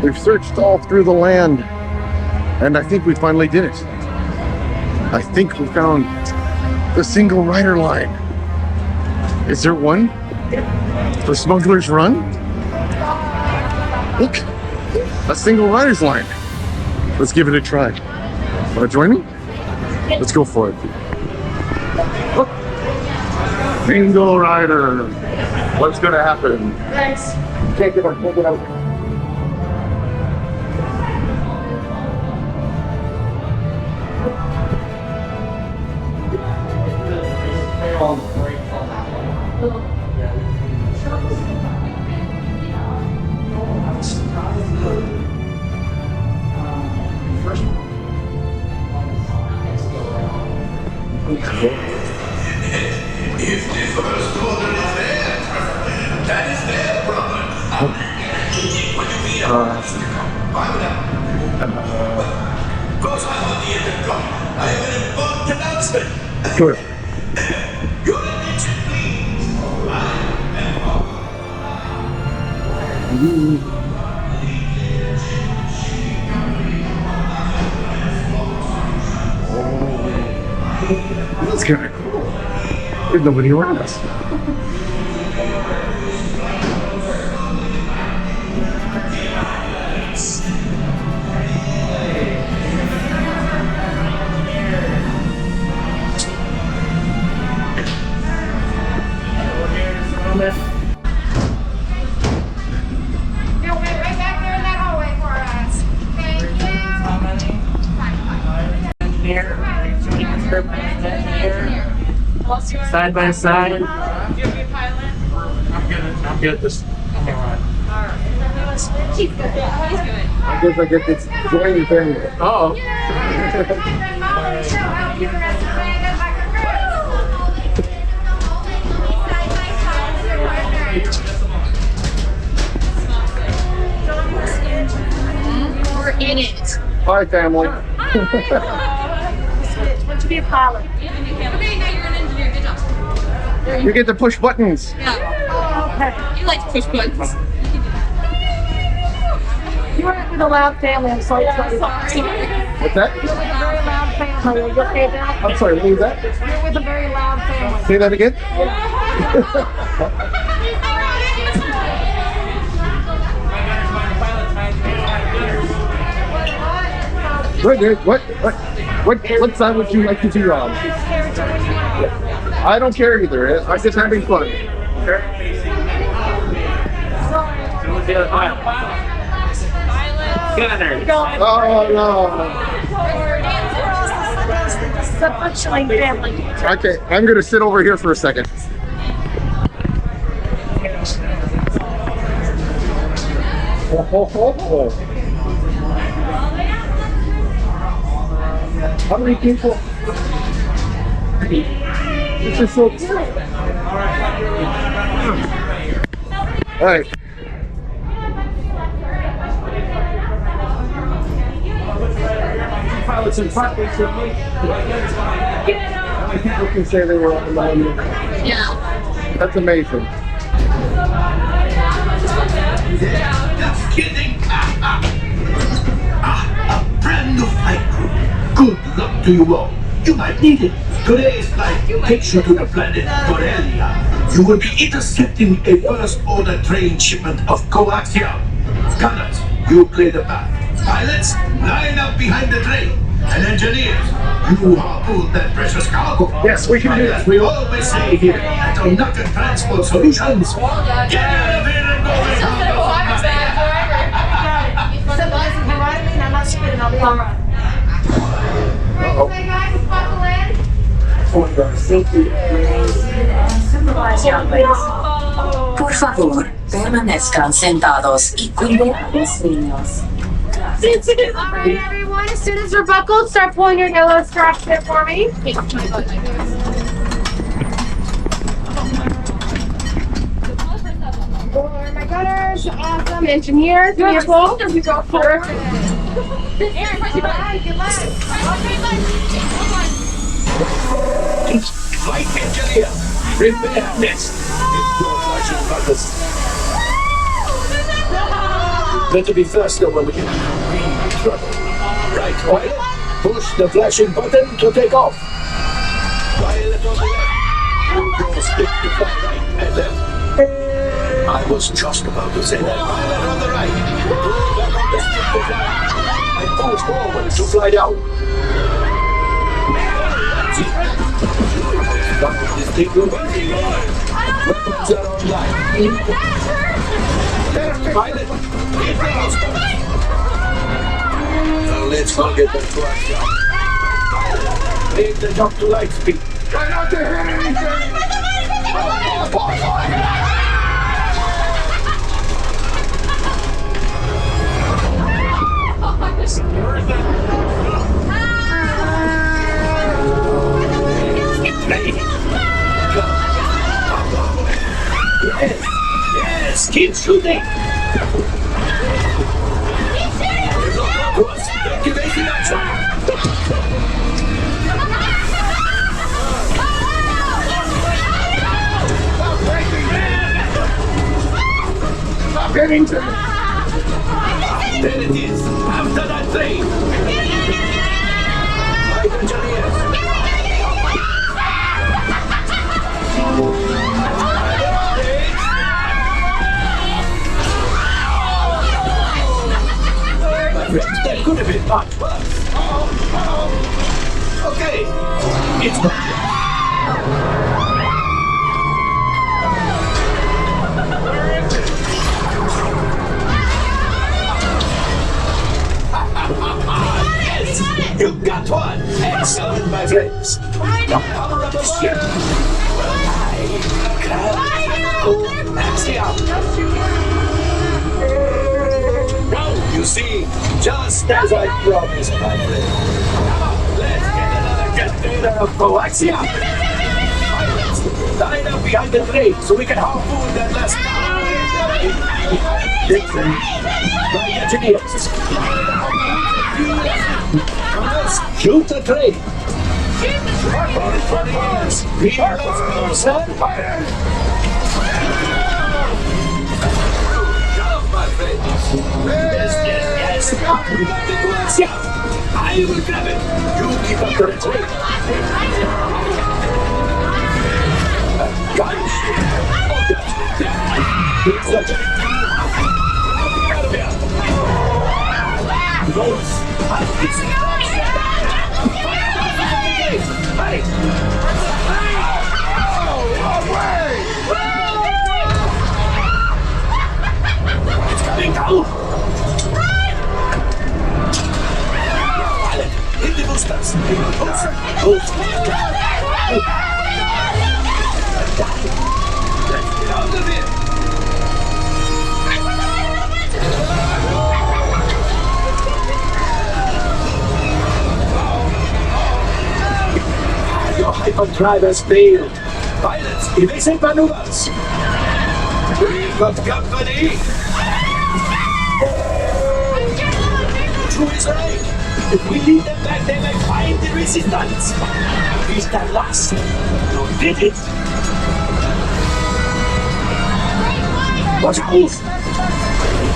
We've searched all through the land, and I think we finally did it. I think we found the single rider line. Is there one for Smugglers Run? Look, a single rider's line. Let's give it a try. Want to join me? Let's go for it. Look. Single rider. What's gonna happen? Thanks. Take it out, take it out. If the first order is there, that is their problem. What do you mean? Why would I? Of course I'm on the intercom. I have an important announcement. Good. Your attention, please. That's kind of cool. There's nobody around us. You'll wait right back there in that hallway for us. Thank you. How many? Engineer, side by side. Do you have your pilot? I'm good. Just He's good. He's good. I guess I get to join your family. oh. We're in it. Hi, family. Want to be a pilot? Okay, now you're an engineer. Good job. You get to push buttons. You like to push buttons. You were with a loud family, I'm sorry. Sorry. What's that? You're with a very loud family, are you okay now? I'm sorry, what was that? You're with a very loud family. Say that again? What side would you like to be on? I don't care either. I'm just having fun. Oh no. It's a butchering family. Okay, I'm gonna sit over here for a second. How many people? This is so cool. All right. Pilots in front, basically. How many people can say they were on the Millennium? Yeah. That's amazing. Just kidding. A brand new flight crew. Good luck to you all. You might need it. Today's flight takes you to the planet Borrelia. You will be intercepting a first-order train shipment of coaxium. Gunners, you play the path. Pilots, line up behind the train. And engineers, you harpoon that precious cargo. Yes, we can do that. As we always say here at Onaga Transport Solutions, get out of here and go with I'm not spitting, I'll be all right. Hey guys, buckle in. Por favor, permanezcan sentados y cuiden a los niños. Alright everyone, as soon as you're buckled, start pulling your yellow straps there for me. For my gunners, awesome engineers, beautiful. Perfect. Aaron, press your button. Good luck. Flight engineer, prepare next. It's your flight buttons. Better be faster when we get really trouble. Right, Violet, push the flashing button to take off. Violet on the left. GoPro stick to fly right and left. I was just about to say that. Violet on the right. Pull back on the stick to fly. And push forward to fly down. Stop this thing moving. Weapons are online. Violet, get down. Now let's go get back to our job. Make the jump to light speed. Try not to hit anything! Yes, keep shooting. Activation action. Stop hitting to me! There it is. After that train. Right engineers. That could have been much worse. Okay, it's not yes, you got one. Excellent, my friends. The power of the ship. Well, you see, just as I promised, my friend. Come on, let's get another container of coaxia. Line up behind the train so we can harpoon that last car. Dixon, my engineers. Let's shoot the train. Here, let's go, son. My friends. Yes. We got the coaxia. I will grab it. You keep up the train. Guys, it's like out of here. Boats. Hey! It's coming down. Hit the boosters. Let's get out of here. Your hyperdrive has failed. Pilots, evasive maneuvers. We've got company. True is right. If we lead them back, they may find the resistance. Is that last? You did it. Watch it move.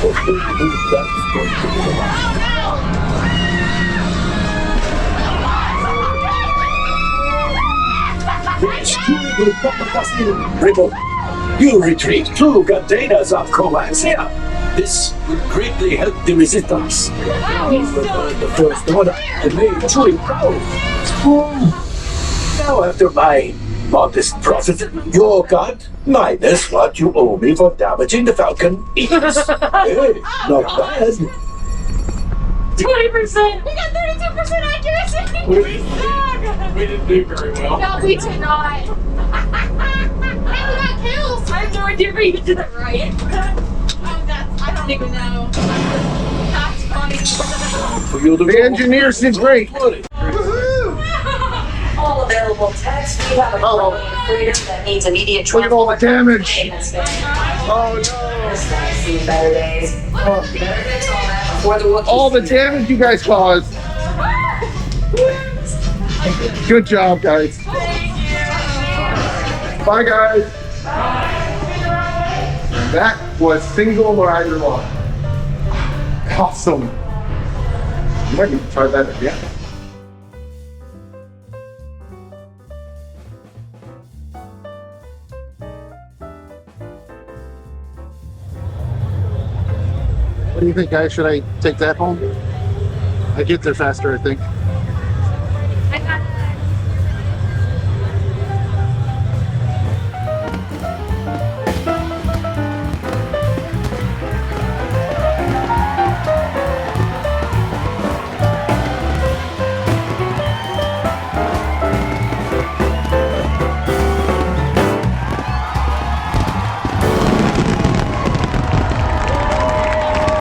That's going to be the last. Ripple, you retrieve 2 containers of coaxia. This will greatly help the resistance. We returned the first order and made Chewie proud. Now after my modest profit, your cut minus what you owe me for damaging the Falcon is. Hey, not bad. 20%! We got 32% accuracy! We didn't do very well. No, we did not. Hey, we got kills! I have no idea if we even did it right. I don't even know. That's funny. The engineer seems great. All available text. We have a growing freedom that needs immediate Look at all the damage. Oh This guy's seen better days. Better fix all that before the no. Wookiees. All the damage you guys caused. Good job, guys. Bye, guys. That was Single Rider 1. Awesome. I might even try that again. What do you think, guys? Should I take that home? I get there faster, I think.